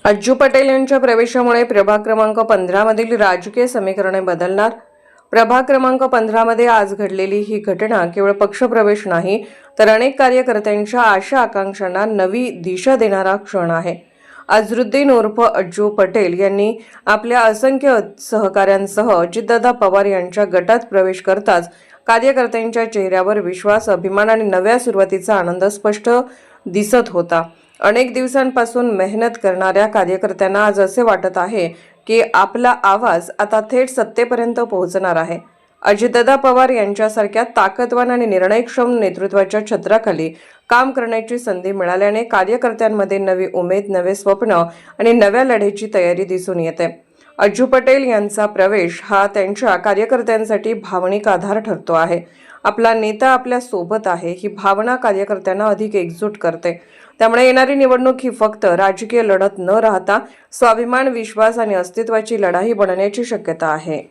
अज्जू पटेल यांच्या प्रवेशामुळे प्रभाग क्रमांक 15 मधील राजकीय समीकरणे बदलणार। प्रभाग क्रमांक 15 मध्ये आज घडलेली ही घटना केवळ पक्षप्रवेश नाही तर अनेक कार्यकर्त्यांच्या आशा आकांक्षांना नवी दिशा देणारा क्षण आहे। अझरुद्दीन उर्फ अज्जू पटेल यांनी आपल्या असंख्य सहकाऱ्यांसह अजितदादा पवार यांच्या गटात प्रवेश करताच कार्यकर्त्यांच्या चेहऱ्यावर विश्वास, अभिमान आणि नव्या सुरुवातीचा आनंद स्पष्ट दिसत होता। अनेक दिवसांपासून मेहनत करणाऱ्या कार्यकर्त्यांना आज असे वाटत आहे की आपला आवाज आता थेट सत्तेपर्यंत पोहोचणार आहे। अजितदादा पवार यांच्यासारख्या ताकदवान आणि निर्णयक्षम नेतृत्वाच्या छत्राखाली काम करण्याची संधी मिळाल्याने कार्यकर्त्यांमध्ये नवी उमेद, नवे स्वप्न आणि नव्या लढ्याची तयारी दिसून येते। अज्जू पटेल यांचा प्रवेश हा त्यांच्या कार्यकर्त्यांसाठी भावनिक आधार ठरतो आहे। आपला नेता आपल्या सोबत आहे ही भावना कार्यकर्त्यांना अधिक एकजूट करते। त्यामुळे येणारी निवडणूक ही फक्त राजकीय लढत न राहता स्वाभिमान, विश्वास आणि अस्तित्वाची लढाई बनण्याची शक्यता आहे।